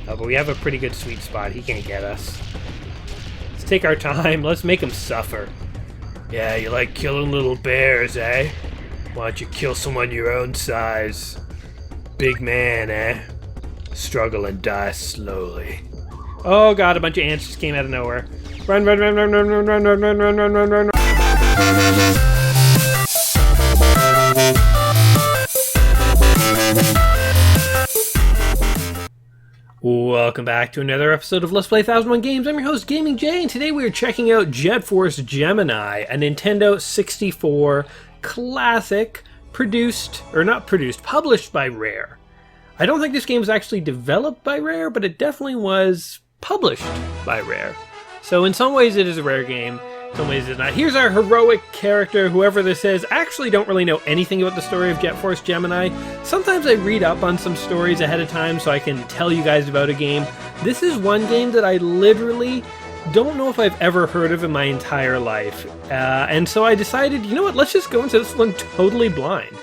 But we have a pretty good sweet spot. He can't get us. Let's take our time. Let's make him suffer. Yeah, you like killing little bears, eh? Why don't you kill someone your own size? Big man, eh? Struggle and die slowly. Oh god, a bunch of ants just came out of nowhere. Run, run, run, run, run, run, run, run, run, run, run, run, run. Welcome back to another episode of Let's Play 1001 Games. I'm your host, Gaming Jay, and today we are checking out Jet Force Gemini, a Nintendo 64 classic published by Rare. I don't think this game was actually developed by Rare, but it definitely was published by Rare. So in some ways it is a Rare game, in some ways it's not. Here's our heroic character, whoever this is. I actually don't really know anything about the story of Jet Force Gemini. Sometimes I read up on some stories ahead of time so I can tell you guys about a game. This is one game that I literally don't know if I've ever heard of in my entire life. And so I decided, you know what, let's just go into this one totally blind.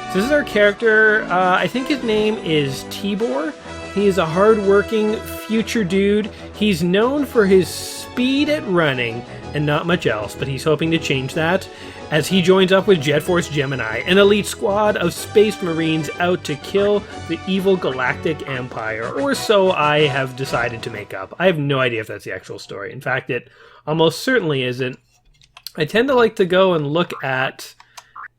So this is our character. I think his name is Tibor. He is a hard-working future dude. He's known for his speed at running and not much else, but he's hoping to change that as he joins up with Jet Force Gemini, an elite squad of space marines out to kill the evil galactic empire, or so I have decided to make up. I have no idea if that's the actual story. In fact, it almost certainly isn't. I tend to like to go and look at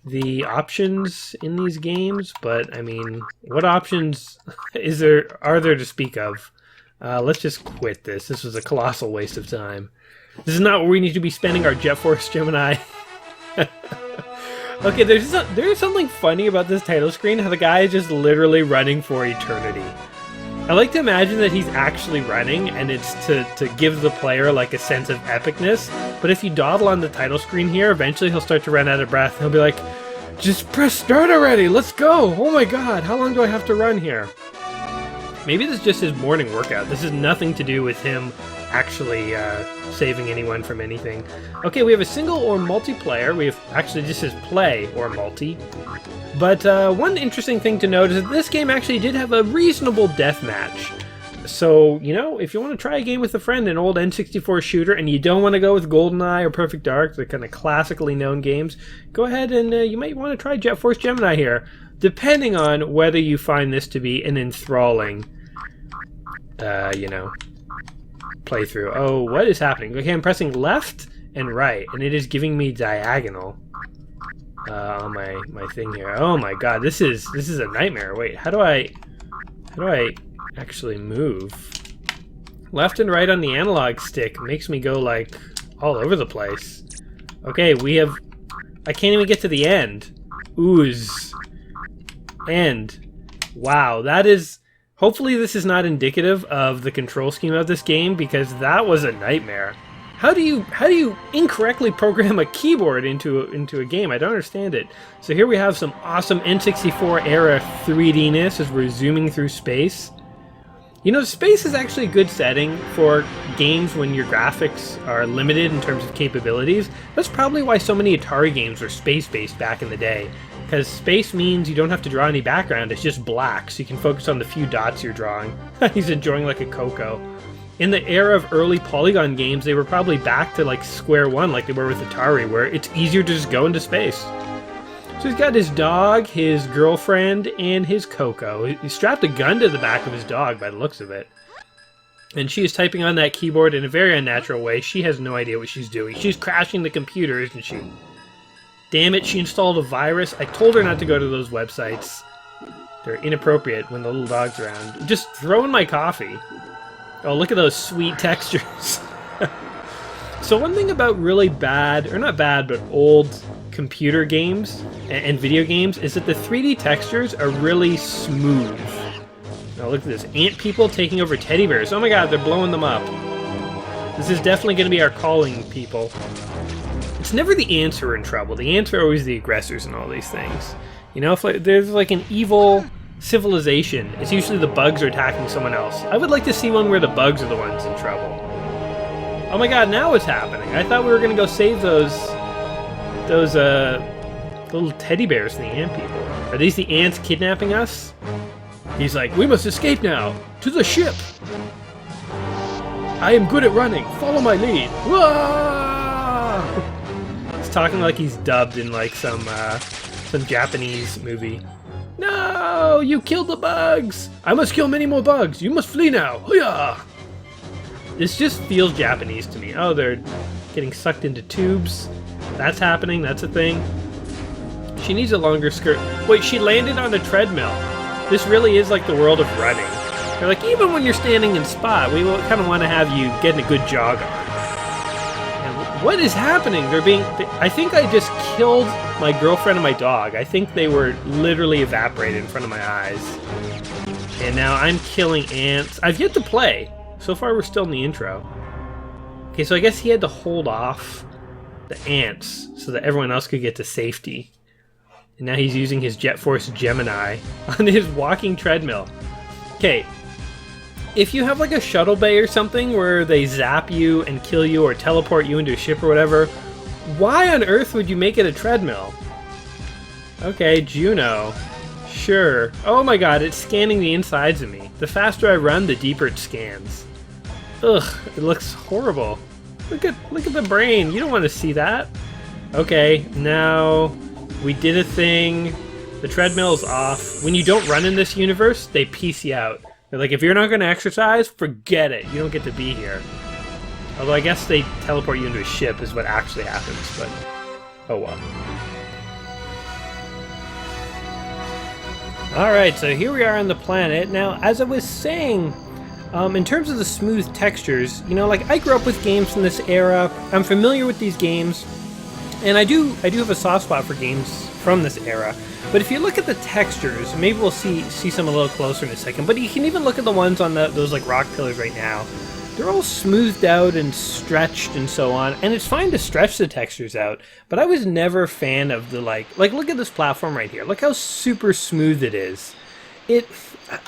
the options in these games, but I mean, what options are there to speak of? Let's just quit this. This was a colossal waste of time. This is not where we need to be spending our Jet Force Gemini. Okay, there's something funny about this title screen, how the guy is just literally running for eternity. I like to imagine that he's actually running, and it's to give the player like a sense of epicness, but if you dawdle on the title screen here, eventually he'll start to run out of breath. He'll be like, just press start already, let's go! Oh my god, how long do I have to run here? Maybe this is just his morning workout. This has nothing to do with him actually saving anyone from anything. Okay, we have a single or multiplayer. We have actually just says play or multi. But one interesting thing to note is that this game actually did have a reasonable deathmatch. So, you know, if you want to try a game with a friend, an old N64 shooter, and you don't want to go with GoldenEye or Perfect Dark, the kind of classically known games, go ahead and you might want to try Jet Force Gemini here, depending on whether you find this to be an enthralling, playthrough. Oh, what is happening? Okay, I'm pressing left and right, and it is giving me diagonal on my thing here. Oh my god, this is a nightmare. Wait, how do I actually move? Left and right on the analog stick makes me go like all over the place. Okay, I can't even get to the end. Ooze. End. Wow, that is... Hopefully this is not indicative of the control scheme of this game, because that was a nightmare. How do you incorrectly program a keyboard into a game? I don't understand it. So here we have some awesome N64 era 3D-ness as we're zooming through space. You know, space is actually a good setting for games when your graphics are limited in terms of capabilities. That's probably why so many Atari games were space-based back in the day. Because space means you don't have to draw any background, it's just black, so you can focus on the few dots you're drawing. He's enjoying like a cocoa. In the era of early polygon games, they were probably back to like square one like they were with Atari, where it's easier to just go into space. So he's got his dog, his girlfriend, and his cocoa. He strapped a gun to the back of his dog by the looks of it. And she is typing on that keyboard in a very unnatural way. She has no idea what she's doing. She's crashing the computer, isn't she? Damn it, she installed a virus. I told her not to go to those websites. They're inappropriate when the little dog's around. Just throw in my coffee. Oh, look at those sweet textures. So one thing about really bad, or not bad, but old computer games and video games is that the 3D textures are really smooth. Now look at this. Ant people taking over teddy bears. Oh my god, they're blowing them up. This is definitely going to be our calling people. It's never the ants who are in trouble. The ants are always the aggressors in all these things. You know, if there's like an evil civilization, it's usually the bugs are attacking someone else. I would like to see one where the bugs are the ones in trouble. Oh my god, now what's happening? I thought we were going to go save those little teddy bears from the ant people. Are these the ants kidnapping us? He's like, we must escape now! To the ship! I am good at running! Follow my lead! Whoa! He's talking like he's dubbed in like some Japanese movie. No! You killed the bugs! I must kill many more bugs! You must flee now! Hoo-yah! This just feels Japanese to me. Oh, they're getting sucked into tubes. That's happening. That's a thing. She needs a longer skirt. Wait, she landed on a treadmill. This really is like the world of running. They're like, even when you're standing in spot, we kind of want to have you getting a good jog on. And what is happening? I think I just killed my girlfriend and my dog. I think they were literally evaporated in front of my eyes. And now I'm killing ants. I've yet to play. So far, we're still in the intro. Okay, so I guess he had to hold off the ants so that everyone else could get to safety. And now he's using his Jet Force Gemini on his walking treadmill. Okay, if you have like a shuttle bay or something where they zap you and kill you or teleport you into a ship or whatever, why on earth would you make it a treadmill? Okay, Juno. Sure. Oh my god, it's scanning the insides of me. The faster I run, the deeper it scans. Ugh, it looks horrible. Look at the brain. You don't want to see that. Okay, now we did a thing. The treadmill's off. When you don't run in this universe, they piece you out. They're like, if you're not going to exercise, forget it. You don't get to be here. Although I guess they teleport you into a ship is what actually happens, but oh well. Alright, so here we are on the planet. Now, as I was saying, in terms of the smooth textures, you know, like I grew up with games from this era. I'm familiar with these games, and I do have a soft spot for games from this era. But if you look at the textures, maybe we'll see some a little closer in a second. But you can even look at the ones on those like rock pillars right now. They're all smoothed out and stretched and so on, and it's fine to stretch the textures out. But I was never a fan of the like look at this platform right here. Look how super smooth it is. It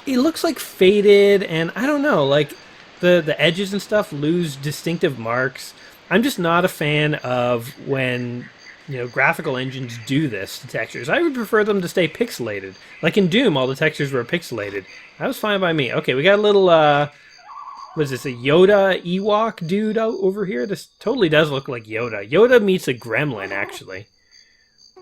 looks like faded, and I don't know, like the edges and stuff lose distinctive marks. I'm just not a fan of when, you know, graphical engines do this to textures. I would prefer them to stay pixelated. Like in Doom, all the textures were pixelated. That was fine by me. Okay, we got a little, what is this, a Yoda Ewok dude out over here? This totally does look like Yoda. Yoda meets a gremlin, actually.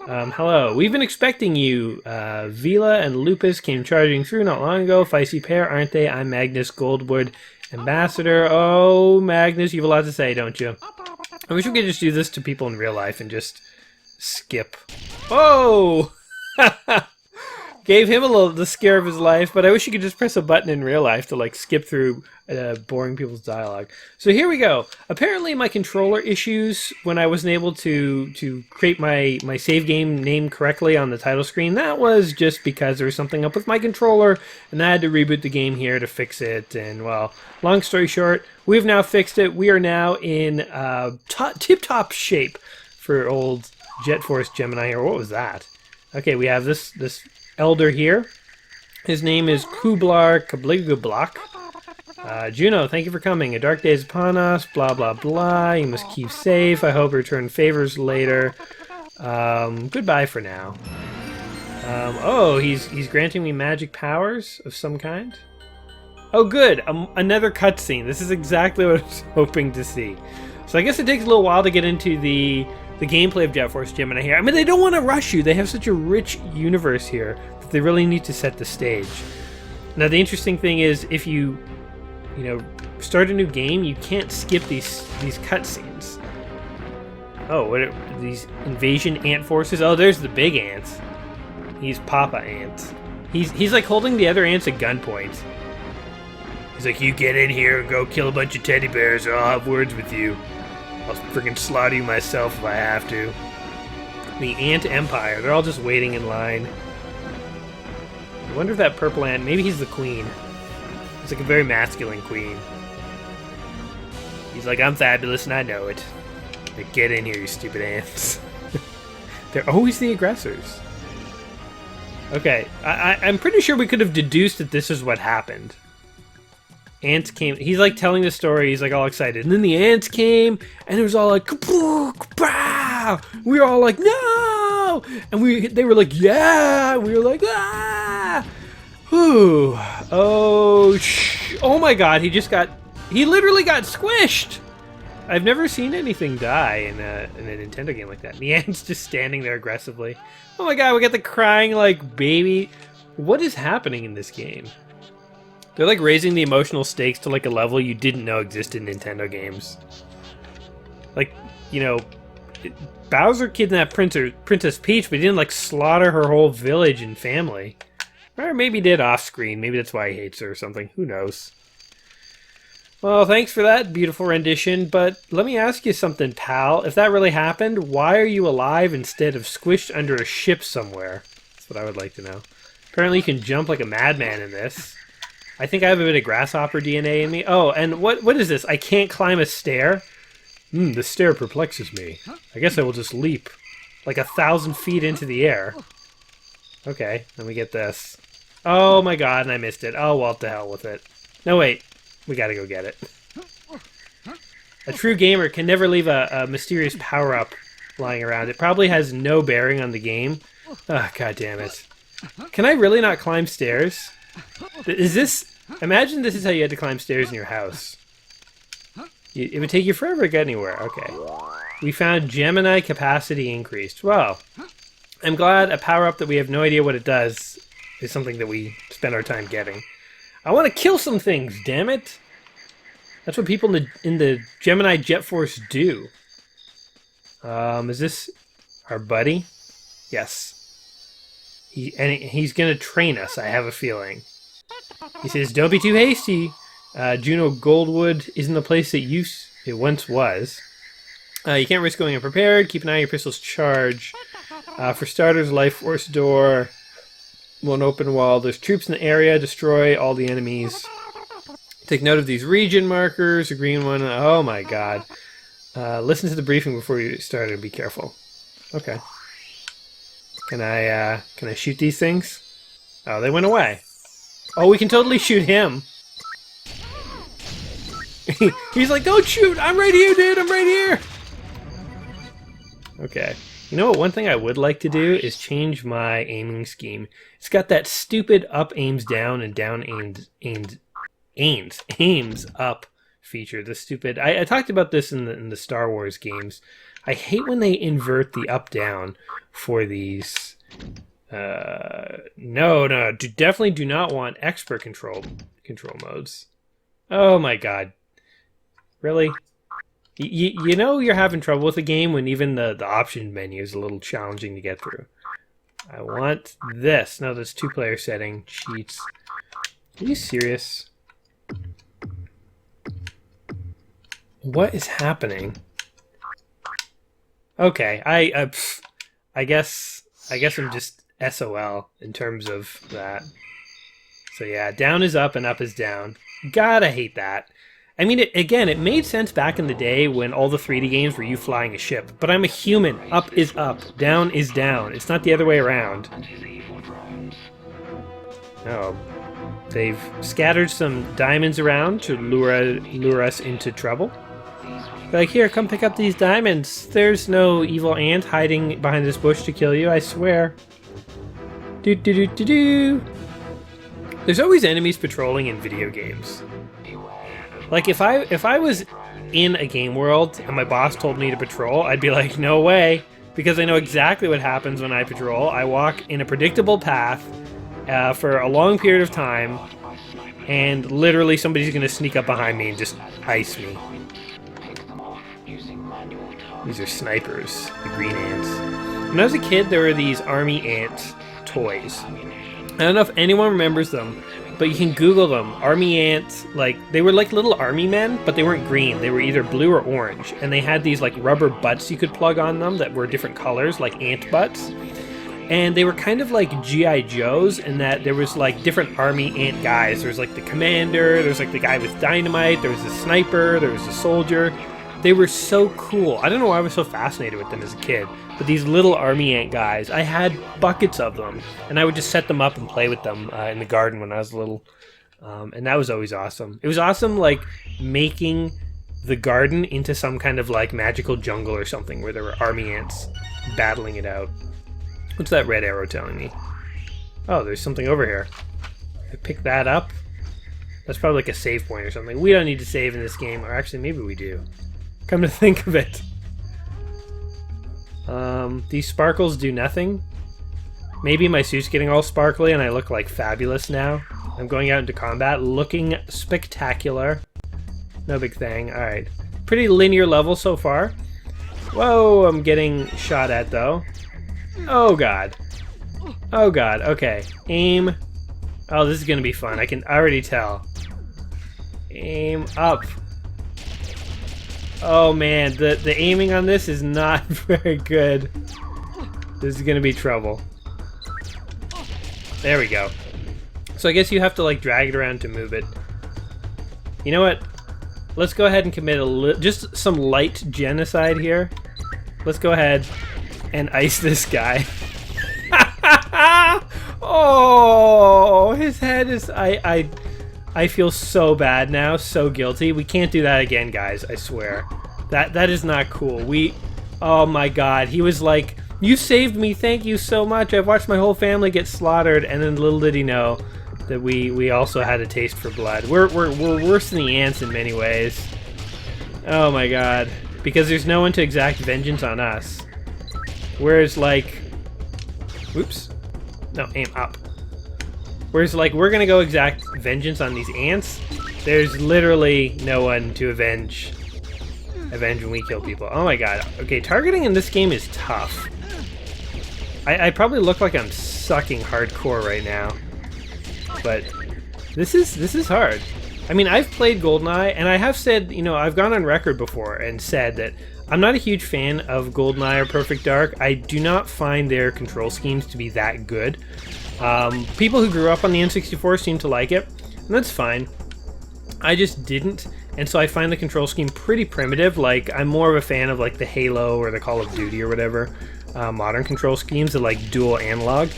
Hello. We've been expecting you. Vila and Lupus came charging through not long ago. Feisty pair, aren't they? I'm Magnus Goldwood, Ambassador. Oh, Magnus, you have a lot to say, don't you? I wish we could just do this to people in real life and just skip. Oh! Gave him the scare of his life, but I wish you could just press a button in real life to like skip through boring people's dialogue. So here we go. Apparently my controller issues when I wasn't able to create my save game name correctly on the title screen, that was just because there was something up with my controller, and I had to reboot the game here to fix it. And well, long story short, we've now fixed it. We are now in tip-top shape for old Jet Force Gemini here. What was that? Okay, we have this elder here. His name is Kublar Kabligablak. Juno, thank you for coming. A dark day is upon us. Blah, blah, blah. You must keep safe. I hope you return favors later. Goodbye for now. Oh, he's granting me magic powers of some kind. Oh, good. Another cutscene. This is exactly what I was hoping to see. So I guess it takes a little while to get into the gameplay of Jet Force Gemini here. I mean, they don't want to rush you. They have such a rich universe here that they really need to set the stage. Now, the interesting thing is, if you start a new game, you can't skip these cutscenes. Oh, what are these invasion ant forces? Oh, there's the big ants. He's Papa Ant. He's like holding the other ants at gunpoint. He's like, you get in here and go kill a bunch of teddy bears, or I'll have words with you. I'll freaking slaughter you myself if I have to. The Ant Empire. They're all just waiting in line. I wonder if that purple ant, maybe he's the queen. He's like a very masculine queen. He's like, I'm fabulous and I know it. Like, get in here, you stupid ants. They're always the aggressors. Okay, I'm pretty sure we could have deduced that this is what happened. Ants came. He's like telling the story. He's like all excited, and then the ants came, and it was all like, "Kapoo, kapow!" We were all like, "No!" And they were like, "Yeah!" And we were like, "Ah!" Whew. Oh, oh my god, he literally got squished! I've never seen anything die in a Nintendo game like that. The ant's just standing there aggressively. Oh my god, we got the crying, like, baby. What is happening in this game? They're, like, raising the emotional stakes to, like, a level you didn't know existed in Nintendo games. Like, you know, Bowser kidnapped Princess Peach, but he didn't, like, slaughter her whole village and family. Or maybe he did off-screen. Maybe that's why he hates her or something. Who knows? Well, thanks for that beautiful rendition, but let me ask you something, pal. If that really happened, why are you alive instead of squished under a ship somewhere? That's what I would like to know. Apparently you can jump like a madman in this. I think I have a bit of grasshopper DNA in me. Oh, and what is this? I can't climb a stair? The stair perplexes me. I guess I will just leap like 1,000 feet into the air. Okay, let me get this. Oh my god, and I missed it. Oh, well, to hell with it. No, wait. We gotta go get it. A true gamer can never leave a mysterious power-up lying around. It probably has no bearing on the game. Oh, god damn it. Can I really not climb stairs? Is this... Imagine this is how you had to climb stairs in your house. It would take you forever to get anywhere. Okay. We found Gemini capacity increased. Well, I'm glad a power-up that we have no idea what it does is something that we spend our time getting. I want to kill some things, damn it! That's what people in the Gemini Jet Force do. Is this our buddy? Yes. He's gonna train us, I have a feeling. He says, don't be too hasty. Juno Goldwood isn't the place it once was. You can't risk going unprepared. Keep an eye on your pistol's charge. For starters, life force door won't open while there's troops in the area. Destroy all the enemies. Take note of these region markers. A green one. Oh my god. Listen to the briefing before you start and be careful. Okay. Can I shoot these things? Oh, they went away. Oh, we can totally shoot him. He's like, don't shoot! I'm right here, dude! I'm right here! Okay. You know what? One thing I would like to do is change my aiming scheme. It's got that stupid up aims down and down aims up feature. The stupid... I talked about this in the Star Wars games. I hate when they invert the up down for these... No, definitely do not want expert control modes. Oh my god. Really? You know you're having trouble with the game when even the option menu is a little challenging to get through. I want this. No, that's two-player setting. Cheats. Are you serious? What is happening? Okay, I guess I'm just SOL in terms of that. So yeah, down is up and up is down. God, I hate that. I mean, it made sense back in the day when all the 3D games were you flying a ship. But I'm a human. Up is up. Down is down. It's not the other way around. Oh. They've scattered some diamonds around to lure us into trouble. They're like, here, come pick up these diamonds. There's no evil ant hiding behind this bush to kill you, I swear. Do-do-do-do-do. There's always enemies patrolling in video games. Like, if I was in a game world and my boss told me to patrol, I'd be like, no way, because I know exactly what happens when I patrol. I walk in a predictable path for a long period of time, and literally somebody's going to sneak up behind me and just ice me. These are snipers, the green ants. When I was a kid, there were these army ant toys. I don't know if anyone remembers them, but you can Google them. Army ants, like, they were like little army men, but they weren't green. They were either blue or orange. And they had these, like, rubber butts you could plug on them that were different colors, like ant butts. And they were kind of like G.I. Joes in that there was, like, different army ant guys. There was, like, the commander, there was, like, the guy with dynamite, there was the sniper, there was the soldier. They were so cool. I don't know why I was so fascinated with them as a kid. But these little army ant guys, I had buckets of them, and I would just set them up and play with them in the garden when I was little, and that was always awesome. It was awesome, like, making the garden into some kind of, like, magical jungle or something where there were army ants battling it out. What's that red arrow telling me? Oh, there's something over here. I pick that up. That's probably like a save point or something. We don't need to save in this game. Or actually, maybe we do. Come to think of it. These sparkles do nothing. Maybe my suit's getting all sparkly and I look like fabulous now. I'm going out into combat looking spectacular. No big thing. Alright. Pretty linear level so far. Whoa, I'm getting shot at though. Oh god. Oh god, okay. Aim. Oh, this is gonna be fun. I can already tell. Aim up. Oh man, the aiming on this is not very good. This is gonna be trouble. There we go. So I guess you have to like drag it around to move it. You know what? Let's go ahead and commit just some light genocide here. Let's go ahead and ice this guy. Oh, his head is... I feel so bad now, so guilty. We can't do that again, guys, I swear. That is not cool. Oh my god, he was like, you saved me, thank you so much. I've watched my whole family get slaughtered, and then little did he know that we also had a taste for blood. We're worse than the ants in many ways. Oh my god. Because there's no one to exact vengeance on us. Whereas, like... Whoops. No, aim up. Whereas, like, we're gonna go exact vengeance on these ants. There's literally no one to avenge when we kill people. Oh my god. Okay, targeting in this game is tough. I probably look like I'm sucking hardcore right now. But this is hard. I mean, I've played GoldenEye, and I have said, you know, I've gone on record before and said that I'm not a huge fan of GoldenEye or Perfect Dark. I do not find their control schemes to be that good. People who grew up on the N64 seem to like it, and that's fine. I just didn't, and so I find the control scheme pretty primitive. Like, I'm more of a fan of like the Halo or the Call of Duty or whatever modern control schemes that like dual analog.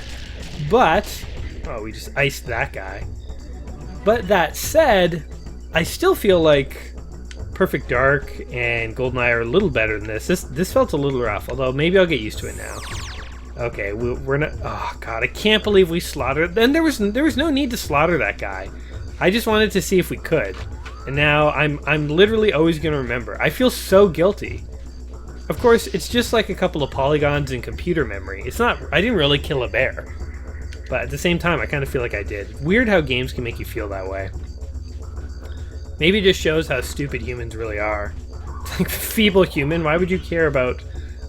But, oh, we just iced that guy. But that said, I still feel like Perfect Dark and GoldenEye are a little better than this. This felt a little rough, although maybe I'll get used to it now. Okay, we're not... Oh god, I can't believe we slaughtered... Then there was no need to slaughter that guy. I just wanted to see if we could. And now I'm literally always going to remember. I feel so guilty. Of course, it's just like a couple of polygons in computer memory. It's not... I didn't really kill a bear. But at the same time, I kind of feel like I did. Weird how games can make you feel that way. Maybe it just shows how stupid humans really are. Like, feeble human, why would you care about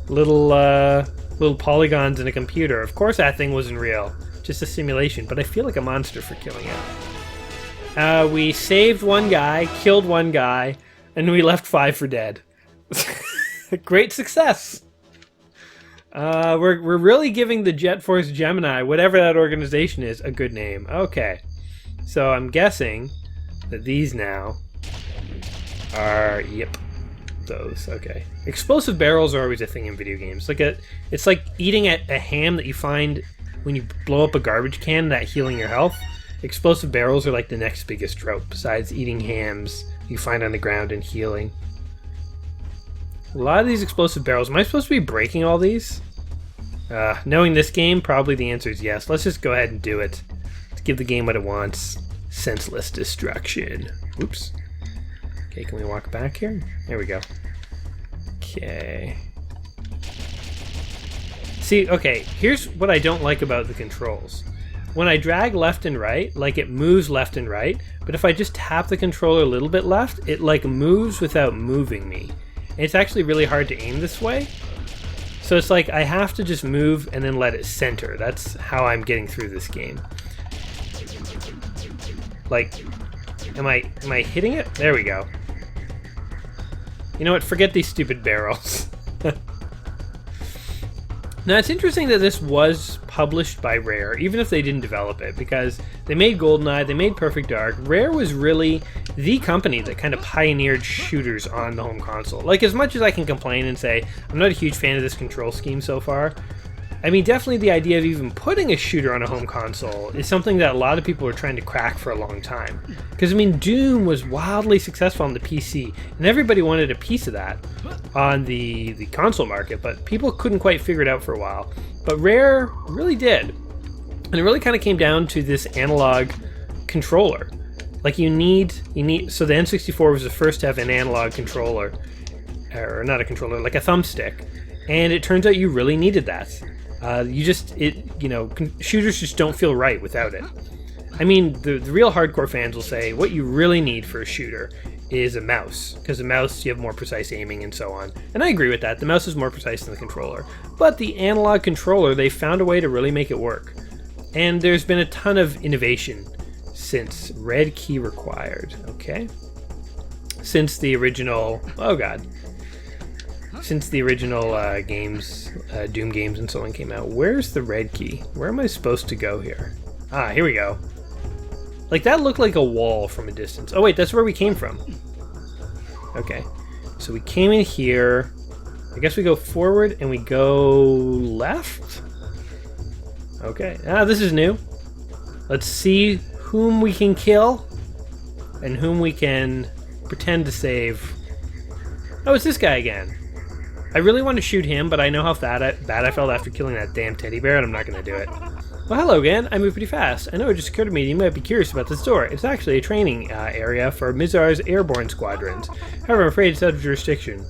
little polygons in a computer? Of course that thing wasn't real. Just a simulation, but I feel like a monster for killing it. We saved one guy, killed one guy, and we left 5 for dead. Great success! We're really giving the Jet Force Gemini, whatever that organization is, a good name. Okay. So I'm guessing that these now are, yep, those. Okay. Explosive barrels are always a thing in video games. It's like eating a ham that you find when you blow up a garbage can, that healing your health. Explosive barrels are like the next biggest trope, besides eating hams you find on the ground and healing. A lot of these explosive barrels, am I supposed to be breaking all these? Knowing this game, probably the answer is yes. Let's just go ahead and do it. Let's give the game what it wants. Senseless destruction. Oops. Okay, can we walk back here? There we go. Okay. See, okay, here's what I don't like about the controls. When I drag left and right, like, it moves left and right, but if I just tap the controller a little bit left, it like moves without moving me. And it's actually really hard to aim this way. So it's like I have to just move and then let it center. That's how I'm getting through this game. Like, am I hitting it? There we go. You know what? Forget these stupid barrels. Now, it's interesting that this was published by Rare, even if they didn't develop it, because they made GoldenEye, they made Perfect Dark. Rare was really the company that kind of pioneered shooters on the home console. Like, as much as I can complain and say, I'm not a huge fan of this control scheme so far, I mean, definitely the idea of even putting a shooter on a home console is something that a lot of people were trying to crack for a long time. Because, I mean, Doom was wildly successful on the PC, and everybody wanted a piece of that on the console market, but people couldn't quite figure it out for a while. But Rare really did. And it really kind of came down to this analog controller. Like you need. So the N64 was the first to have an analog controller, or not a controller, like a thumbstick, and it turns out you really needed that. Shooters just don't feel right without it. I mean, the real hardcore fans will say what you really need for a shooter is a mouse, because the mouse you have more precise aiming and so on. And I agree with that. The mouse is more precise than the controller. But the analog controller, they found a way to really make it work. And there's been a ton of innovation since. Red key required. Okay. Since the original... Oh, God. Since the original games, Doom games and so on came out. Where's the red key? Where am I supposed to go here? Ah, here we go. Like, that looked like a wall from a distance. Oh, wait, that's where we came from. Okay. So we came in here. I guess we go forward and we go left? Okay. Ah, this is new. Let's see whom we can kill and whom we can pretend to save. Oh, it's this guy again. I really want to shoot him, but I know how bad I felt after killing that damn teddy bear, and I'm not going to do it. Well, hello again. I move pretty fast. I know it just occurred to me you might be curious about this door. It's actually a training area for Mizar's airborne squadrons. However, I'm afraid it's out of jurisdiction.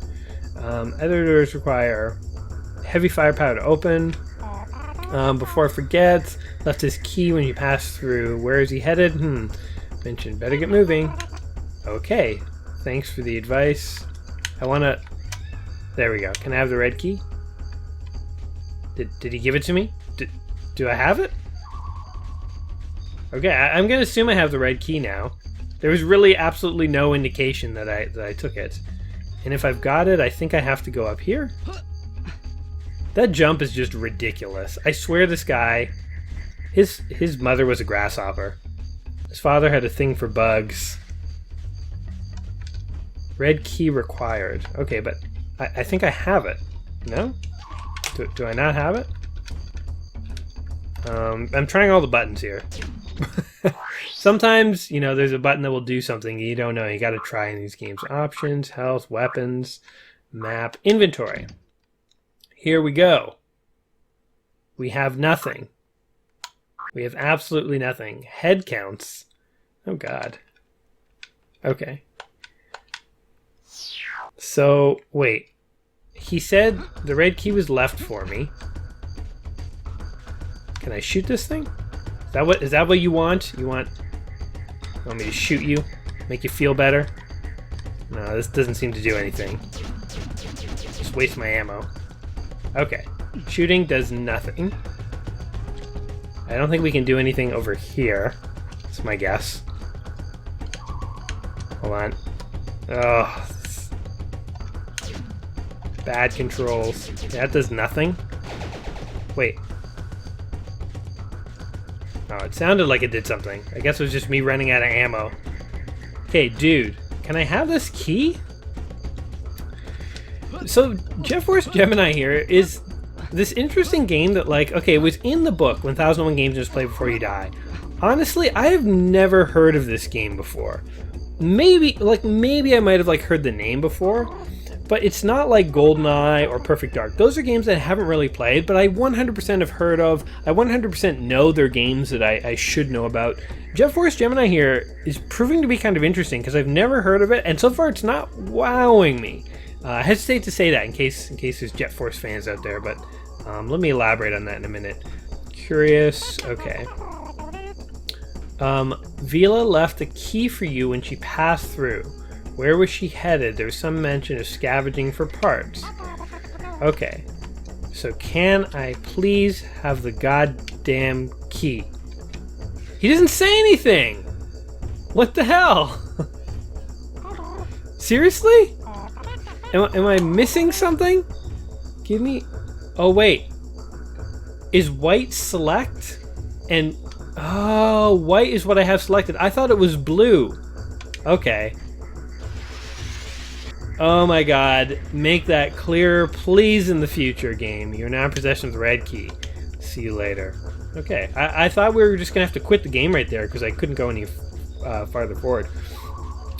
Other doors require heavy firepower to open. Before I forget, left his key when you pass through. Where is he headed? Mentioned. Better get moving. Okay. Thanks for the advice. I want to... There we go. Can I have the red key? Did he give it to me? Do I have it? Okay, I'm going to assume I have the red key now. There was really absolutely no indication that I took it. And if I've got it, I think I have to go up here. That jump is just ridiculous. I swear this guy, his mother was a grasshopper. His father had a thing for bugs. Red key required. Okay, but I think I have it. No? Do I not have it? I'm trying all the buttons here. Sometimes, there's a button that will do something you don't know. You got to try in these games. Options, health, weapons, map, inventory. Here we go. We have nothing. We have absolutely nothing. Head counts. Oh, God. Okay. So, wait. He said the red key was left for me. Can I shoot this thing? Is that what you want? You want me to shoot you? Make you feel better? No, this doesn't seem to do anything. Just waste my ammo. Okay. Shooting does nothing. I don't think we can do anything over here. That's my guess. Hold on. Oh. Bad controls. That does nothing. Wait. Oh, it sounded like it did something. I guess it was just me running out of ammo. Okay, dude. Can I have this key? So, Jet Force Gemini here is this interesting game that, it was in the book, 1001 Games Just Play Before You Die. Honestly, I have never heard of this game before. Maybe I might have, heard the name before. But it's not like GoldenEye or Perfect Dark. Those are games that I haven't really played, but I 100% have heard of. I 100% know they're games that I should know about. Jet Force Gemini here is proving to be kind of interesting because I've never heard of it, and so far it's not wowing me. I hesitate to say that in case there's Jet Force fans out there, but let me elaborate on that in a minute. Curious, okay. Vila left a key for you when she passed through. Where was she headed? There was some mention of scavenging for parts. Okay. So can I please have the goddamn key? He doesn't say anything! What the hell? Seriously? Am I missing something? Give me... Oh, wait. Is white select? And... Oh, white is what I have selected. I thought it was blue. Okay. Oh my god, make that clearer, please, in the future, game. You're now in possession of the red key. See you later. Okay, I thought we were just going to have to quit the game right there because I couldn't go any farther forward.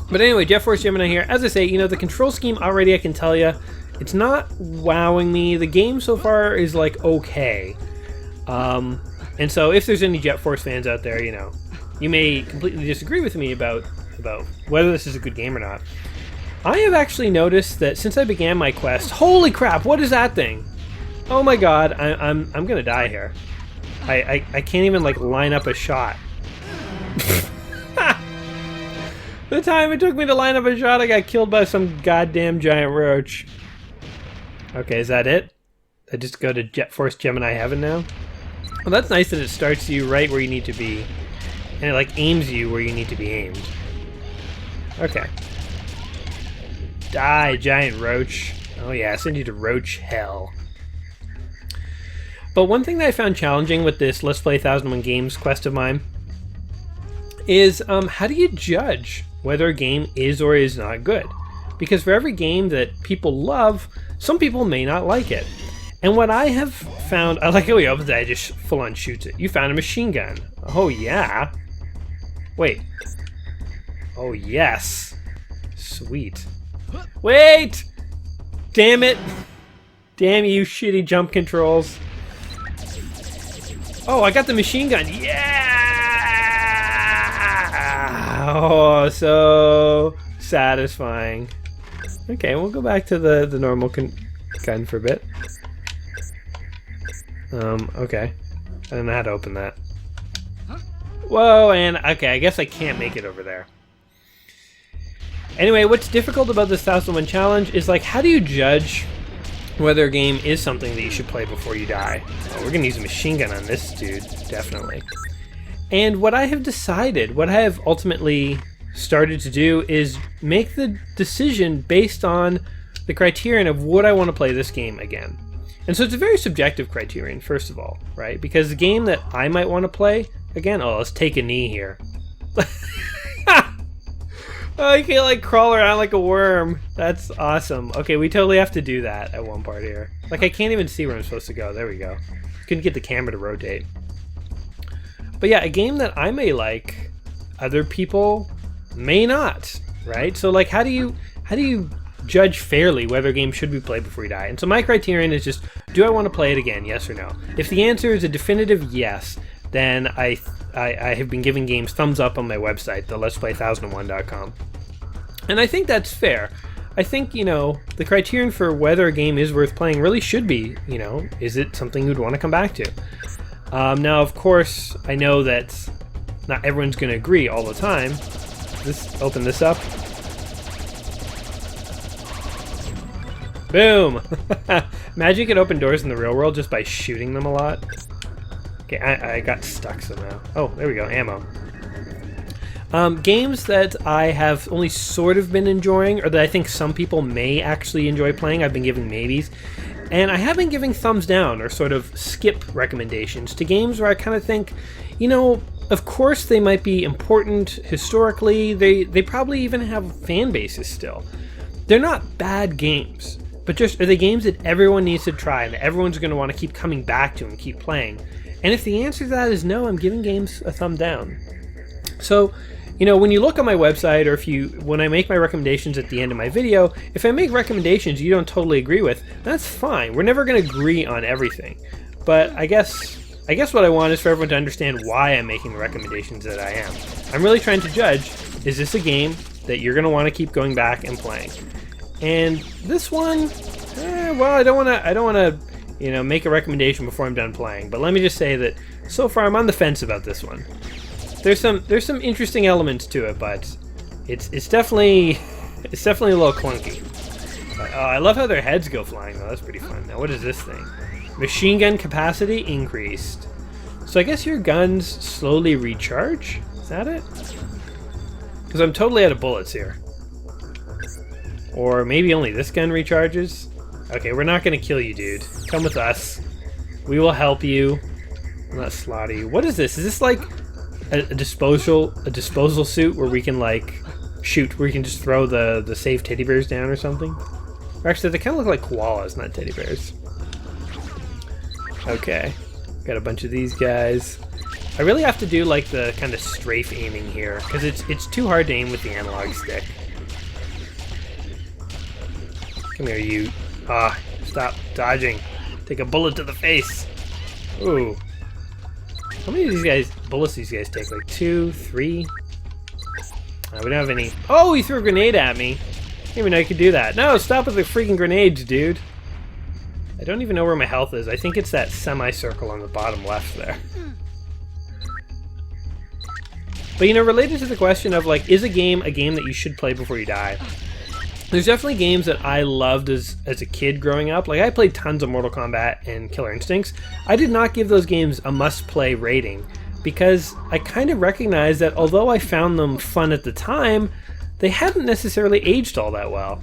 But anyway, Jet Force Gemini here. As I say, the control scheme already, I can tell you, it's not wowing me. The game so far is, okay. And so if there's any Jet Force fans out there, you may completely disagree with me about whether this is a good game or not. I have actually noticed that since I began my quest, holy crap, what is that thing? Oh my god, I'm gonna die here. I can't even like line up a shot. The time it took me to line up a shot, I got killed by some goddamn giant roach. Okay, is that it? I just go to Jet Force Gemini Heaven now? Well, that's nice that it starts you right where you need to be. And it like aims you where you need to be aimed. Okay. Die, giant roach. Oh yeah, send you to Roach Hell. But one thing that I found challenging with this Let's Play 1001 Games quest of mine is how do you judge whether a game is or is not good? Because for every game that people love, some people may not like it. And what I have found, I like how he opens it, I just full on shoots it. You found a machine gun. Oh yeah. Wait. Oh yes. Sweet. Wait! Damn it! Damn you shitty jump controls. Oh, I got the machine gun. Yeah! Oh, so satisfying. Okay, we'll go back to the normal gun for a bit. Okay. I don't know how to open that. Whoa, and okay, I guess I can't make it over there. Anyway, what's difficult about this 1001 challenge is like, how do you judge whether a game is something that you should play before you die? Oh, we're gonna use a machine gun on this dude, definitely. And what I have decided, what I have ultimately started to do is make the decision based on the criterion of would I want to play this game again. And so it's a very subjective criterion, first of all, right? Because the game that I might want to play, again, oh, let's take a knee here. Oh, you can like crawl around like a worm. That's awesome. Okay, we totally have to do that at one part here. Like I can't even see where I'm supposed to go. There we go. Couldn't get the camera to rotate. But yeah, a game that I may like, other people may not, right? So like how do you judge fairly whether a game should be played before you die? And so my criterion is just, do I want to play it again, yes or no? If the answer is a definitive yes, then I have been giving games thumbs up on my website, the letsplay1001.com. And I think that's fair. I think, you know, the criterion for whether a game is worth playing really should be, you know, is it something you'd want to come back to? Now, of course, I know that not everyone's going to agree all the time. Let's open this up. Boom! Imagine you could open doors in the real world just by shooting them a lot. Okay, I got stuck somehow. Oh, there we go, ammo. Games that I have only sort of been enjoying, or that I think some people may actually enjoy playing, I've been giving maybes. And I have been giving thumbs down, or sort of skip recommendations, to games where I kind of think, you know, of course they might be important historically, they probably even have fan bases still. They're not bad games, but just are they games that everyone needs to try, and that everyone's going to want to keep coming back to and keep playing? And if the answer to that is no, I'm giving games a thumb down. So, you know, when you look on my website, or when I make my recommendations at the end of my video, if I make recommendations you don't totally agree with, that's fine. We're never going to agree on everything. But I guess what I want is for everyone to understand why I'm making the recommendations that I am. I'm really trying to judge, is this a game that you're going to want to keep going back and playing? And this one, well, I don't want to, you know, make a recommendation before I'm done playing. But let me just say that so far I'm on the fence about this one. There's some interesting elements to it, but it's definitely a little clunky. But, I love how their heads go flying though. That's pretty fun. Now what is this thing? Machine gun capacity increased. So I guess your guns slowly recharge? Is that it? Because I'm totally out of bullets here. Or maybe only this gun recharges? Okay, we're not going to kill you, dude. Come with us. We will help you. We'll not slaughter you. What is this? Is this like a disposal suit where we can like shoot, where you can just throw the saved teddy bears down or something? Or actually, they kind of look like koalas, not teddy bears. Okay. Got a bunch of these guys. I really have to do like the kind of strafe aiming here, because it's too hard to aim with the analog stick. Come here, you. Stop dodging. Take a bullet to the face. Ooh. How many of these guys, bullets these guys take? Like 2, 3? We don't have any. Oh, he threw a grenade at me. I didn't even know you could do that. No, stop with the freaking grenades, dude. I don't even know where my health is. I think it's that semicircle on the bottom left there. But, you know, related to the question of, like, is a game that you should play before you die? There's definitely games that I loved as a kid growing up. Like, I played tons of Mortal Kombat and Killer Instincts. I did not give those games a must-play rating because I kind of recognized that although I found them fun at the time, they hadn't necessarily aged all that well.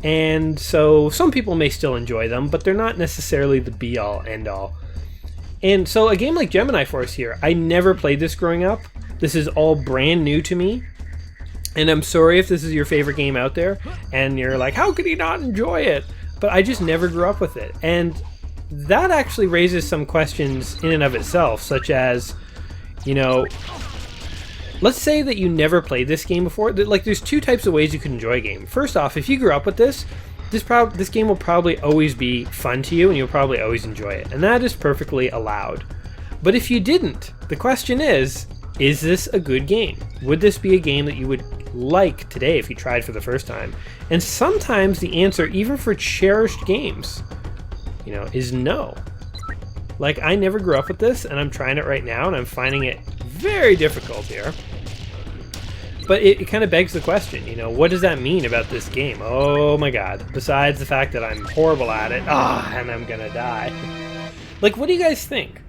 And so some people may still enjoy them, but they're not necessarily the be-all, end-all. And so a game like Gemini Force here, I never played this growing up. This is all brand new to me. And I'm sorry if this is your favorite game out there, and you're like, how could he not enjoy it? But I just never grew up with it. And that actually raises some questions in and of itself, such as, you know, let's say that you never played this game before. Like, there's two types of ways you can enjoy a game. First off, if you grew up with this game will probably always be fun to you, and you'll probably always enjoy it. And that is perfectly allowed. But if you didn't, the question is this a good game? Would this be a game that you would like today if you tried for the first time? And sometimes the answer, even for cherished games, you know, is no. Like, I never grew up with this, and I'm trying it right now, and I'm finding it very difficult here. But it kind of begs the question, you know, what does that mean about this game? Oh my god. Besides the fact that I'm horrible at it, and I'm gonna die. Like, what do you guys think?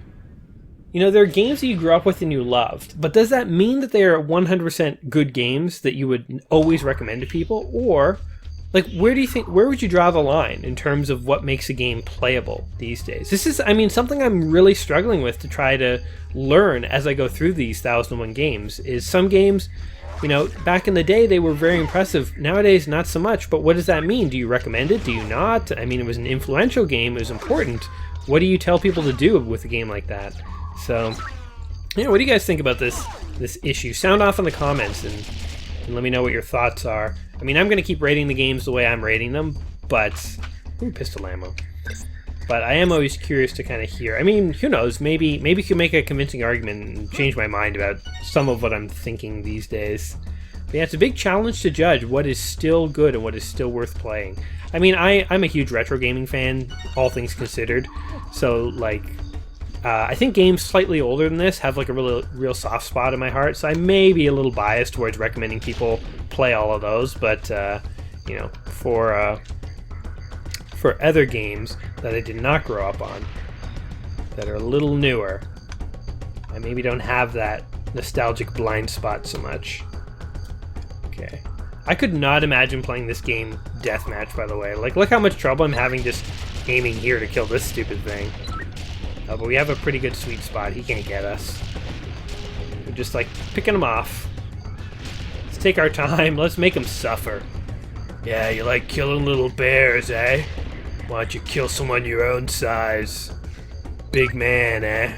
You know, there are games that you grew up with and you loved, but does that mean that they are 100% good games that you would always recommend to people? Or, like, where would you draw the line in terms of what makes a game playable these days? This is, I mean, something I'm really struggling with to try to learn as I go through these 1001 games, is some games, you know, back in the day they were very impressive. Nowadays, not so much, but what does that mean? Do you recommend it? Do you not? I mean, it was an influential game, it was important. What do you tell people to do with a game like that? So, yeah, what do you guys think about this issue? Sound off in the comments and let me know what your thoughts are. I mean, I'm going to keep rating the games the way I'm rating them, but... Ooh, pistol ammo. But I am always curious to kind of hear. I mean, who knows? Maybe you can make a convincing argument and change my mind about some of what I'm thinking these days. But yeah, it's a big challenge to judge what is still good and what is still worth playing. I mean, I'm a huge retro gaming fan, all things considered. So, like... I think games slightly older than this have like a real soft spot in my heart, so I may be a little biased towards recommending people play all of those, but you know, for other games that I did not grow up on, that are a little newer, I maybe don't have that nostalgic blind spot so much. Okay. I could not imagine playing this game Deathmatch, by the way. Like, look how much trouble I'm having just aiming here to kill this stupid thing. But we have a pretty good sweet spot. He can't get us. We're just, like, picking him off. Let's take our time. Let's make him suffer. Yeah, you like killing little bears, eh? Why don't you kill someone your own size? Big man, eh?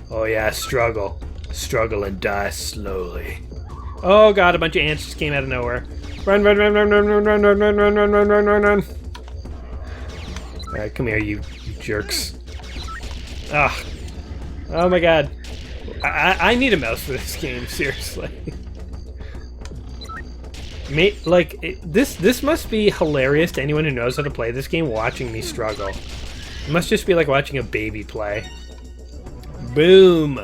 Oh yeah, struggle. Struggle and die slowly. Oh god, a bunch of ants just came out of nowhere. Run, run, run, run, run, run, run, run, run, run, run, run, run, run, run. Alright, come here, you jerks. Ah. Oh my god. I need a mouse for this game, seriously. This must be hilarious to anyone who knows how to play this game, watching me struggle. It must just be like watching a baby play. Boom!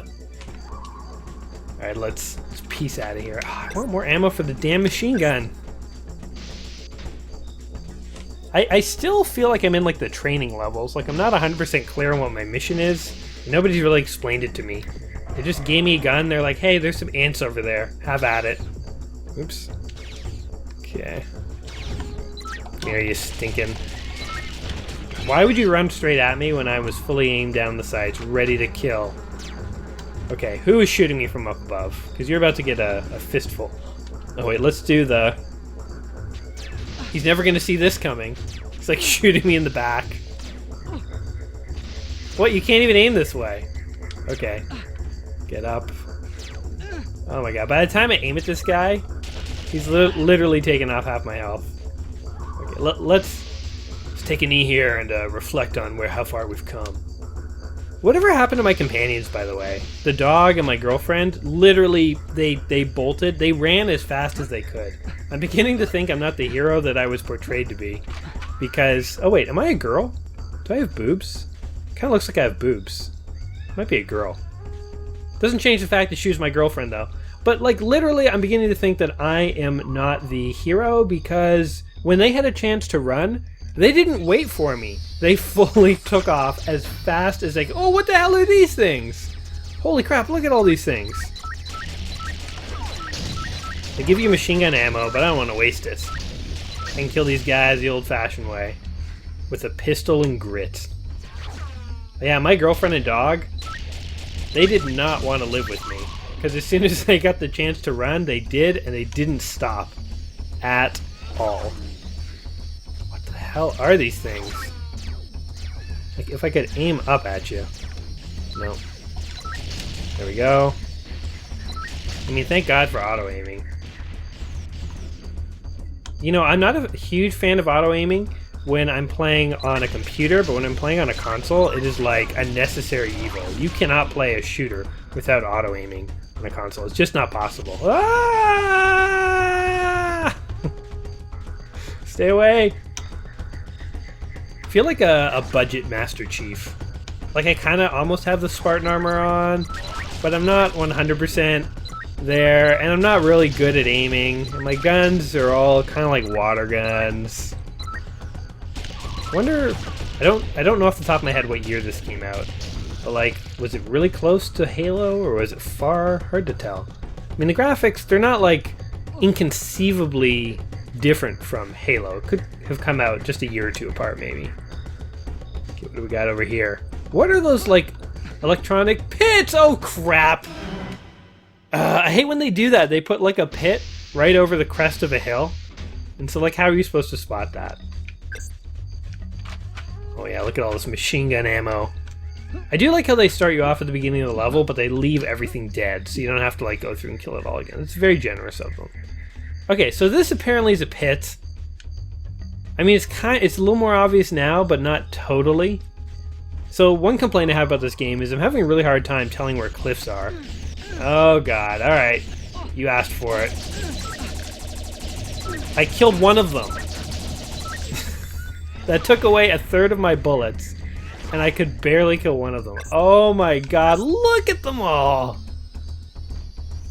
Alright, let's piece out of here. Oh, I want more ammo for the damn machine gun. I still feel like I'm in like the training levels. Like I'm not 100% clear on what my mission is. Nobody's really explained it to me. They just gave me a gun. They're like, hey, there's some ants over there. Have at it. Oops. Okay. Here, you stinking. Why would you run straight at me when I was fully aimed down the sights, ready to kill? Okay, who is shooting me from up above? Because you're about to get a fistful. Oh wait, let's do the... He's never going to see this coming. It's like shooting me in the back. What? You can't even aim this way. Okay. Get up. Oh my god. By the time I aim at this guy, he's literally taken off half my health. Okay, let's take a knee here and reflect on how far we've come. Whatever happened to my companions, by the way? The dog and my girlfriend, literally, they bolted. They ran as fast as they could. I'm beginning to think I'm not the hero that I was portrayed to be. Because, oh wait, am I a girl? Do I have boobs? Kind of looks like I have boobs. Might be a girl. Doesn't change the fact that she was my girlfriend, though. But, like, literally, I'm beginning to think that I am not the hero because when they had a chance to run, they didn't wait for me. They fully took off as fast as they could. Oh, what the hell are these things? Holy crap, look at all these things. They give you machine gun ammo, but I don't want to waste it. I can kill these guys the old-fashioned way. With a pistol and grit. Yeah, my girlfriend and dog, they did not want to live with me. Because as soon as they got the chance to run, they did, and they didn't stop. At all. What the hell are these things? Like, if I could aim up at you. No. There we go. I mean, thank God for auto-aiming. You know, I'm not a huge fan of auto-aiming when I'm playing on a computer, but when I'm playing on a console, it is like a necessary evil. You cannot play a shooter without auto-aiming on a console. It's just not possible. Ah! Stay away! I feel like a budget Master Chief. Like, I kind of almost have the Spartan armor on, but I'm not 100% there, and I'm not really good at aiming. And my guns are all kind of like water guns. Wonder, I don't know off the top of my head what year this came out, but like, was it really close to Halo or was it far? Hard to tell. I mean, the graphics, they're not like inconceivably different from Halo. It could have come out just a year or two apart, maybe. Okay, what do we got over here? What are those like electronic pits? Oh crap! I hate when they do that. They put like a pit right over the crest of a hill, and so like, how are you supposed to spot that? Oh yeah, look at all this machine gun ammo. I do like how they start you off at the beginning of the level, but they leave everything dead, so you don't have to like go through and kill it all again. It's very generous of them. Okay, so this apparently is a pit. I mean, it's a little more obvious now, but not totally. So one complaint I have about this game is I'm having a really hard time telling where cliffs are. Oh god, alright. You asked for it. I killed one of them. That took away a third of my bullets, and I could barely kill one of them. Oh my god, look at them all!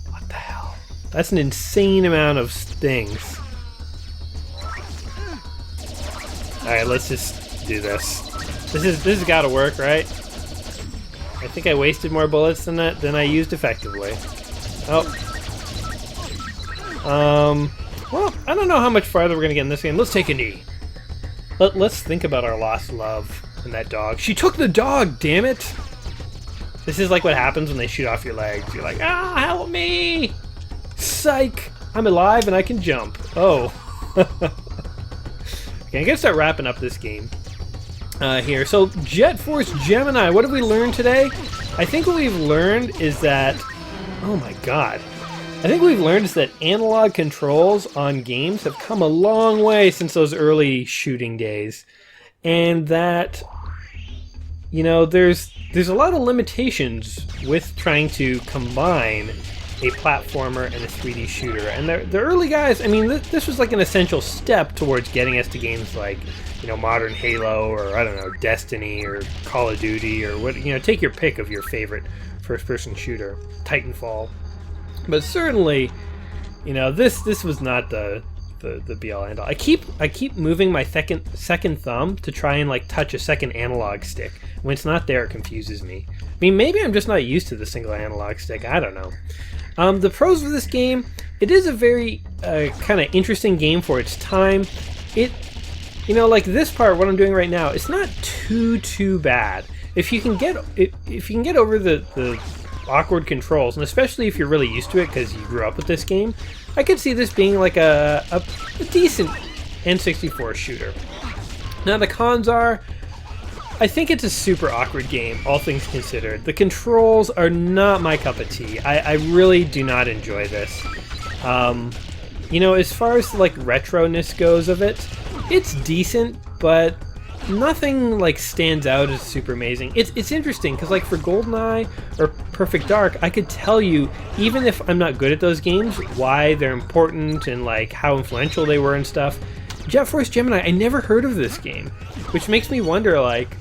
What the hell? That's an insane amount of stings. Alright, let's just do this. This has gotta work, right? I think I wasted more bullets than I used effectively. Oh. Well, I don't know how much farther we're gonna get in this game. Let's take a knee. Let's think about our lost love and that dog. She took the dog, damn it! This is like what happens when they shoot off your legs. You're like, ah, help me! Psych! I'm alive and I can jump. Oh. Okay, I gotta start wrapping up this game. Here. So, Jet Force Gemini, what have we learned today? I think what we've learned is that... Oh my god. I think what we've learned is that analog controls on games have come a long way since those early shooting days. And that, you know, there's a lot of limitations with trying to combine a platformer and a 3D shooter. And the early guys, I mean, this was like an essential step towards getting us to games like, you know, modern Halo, or I don't know, Destiny, or Call of Duty, or what, you know, take your pick of your favorite first-person shooter, Titanfall. But certainly, you know, this was not the be-all end-all. I keep moving my second thumb to try and like touch a second analog stick. When it's not there, it confuses me. I mean, maybe I'm just not used to the single analog stick. I don't know. The pros of this game, it is a very kind of interesting game for its time. You know, like this part, what I'm doing right now, it's not too bad. If you can get over the awkward controls, and especially if you're really used to it because you grew up with this game, I could see this being like a decent N64 shooter. Now the cons are, I think it's a super awkward game, all things considered. The controls are not my cup of tea. I really do not enjoy this. You know, as far as like retroness goes of it, it's decent, but nothing like stands out as super amazing. It's interesting because like for GoldenEye or Perfect Dark, I could tell you, even if I'm not good at those games, why they're important and like how influential they were and stuff. Jet Force Gemini, I never heard of this game, which makes me wonder, like,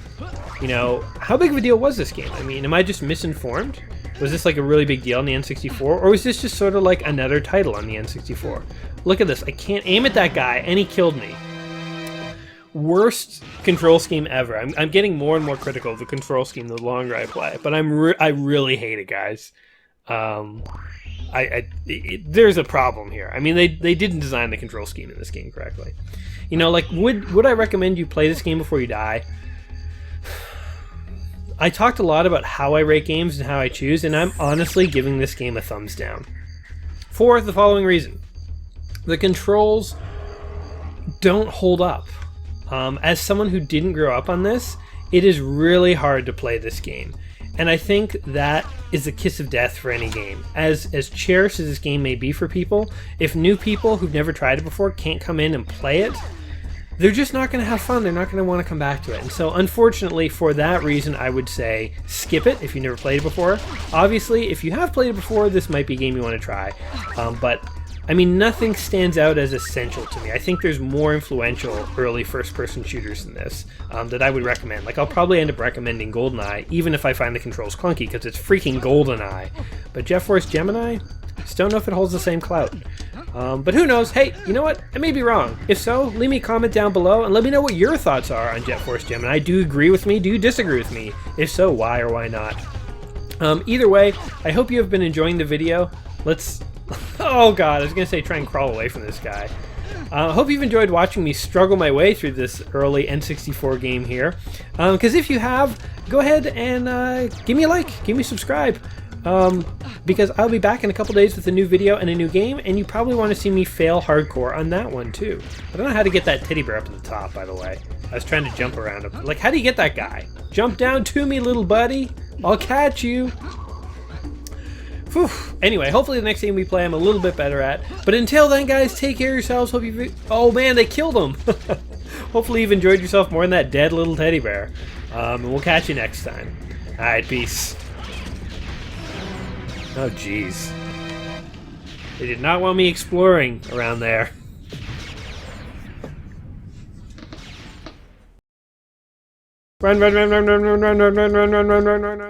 you know, how big of a deal was this game? I mean, am I just misinformed? Was this like a really big deal on the N64, or was this just sort of like another title on the N64? Look at this, I can't aim at that guy, and he killed me. Worst control scheme ever. I'm getting more and more critical of the control scheme the longer I play, but I really hate it, guys. There's a problem here. I mean, they didn't design the control scheme in this game correctly. You know, like, would I recommend you play this game before you die? I talked a lot about how I rate games and how I choose, and I'm honestly giving this game a thumbs down. For the following reason. The controls don't hold up. As someone who didn't grow up on this, it is really hard to play this game. And I think that is the kiss of death for any game. As cherished as this game may be for people, if new people who've never tried it before can't come in and play it, they're just not going to have fun. They're not going to want to come back to it. And so, unfortunately, for that reason, I would say skip it if you never played it before. Obviously, if you have played it before, this might be a game you want to try. But, I mean, nothing stands out as essential to me. I think there's more influential early first-person shooters than this that I would recommend. Like, I'll probably end up recommending GoldenEye, even if I find the controls clunky, because it's freaking GoldenEye. But Jet Force Gemini, just don't know if it holds the same clout. But who knows? Hey, you know what? I may be wrong. If so, leave me a comment down below and let me know what your thoughts are on Jet Force Gemini. Do you agree with me? Do you disagree with me? If so, why or why not? Either way, I hope you have been enjoying the video. Let's... Oh god, I was going to say try and crawl away from this guy. I hope you've enjoyed watching me struggle my way through this early N64 game here. Because if you have, go ahead and give me a like, give me a subscribe. Because I'll be back in a couple days with a new video and a new game, and you probably want to see me fail hardcore on that one too. I don't know how to get that teddy bear up at the top, by the way. I was trying to jump around him. Like, how do you get that guy? Jump down to me, little buddy. I'll catch you. Whew. Anyway, hopefully the next game we play I'm a little bit better at. But until then, guys, take care of yourselves. Hope you... Oh man, they killed him. Hopefully you've enjoyed yourself more than that dead little teddy bear. And we'll catch you next time. Alright, peace. Oh, jeez. They did not want me exploring around there. Run, run, run, run, run, run, run, run, run, run, run, run, run, run.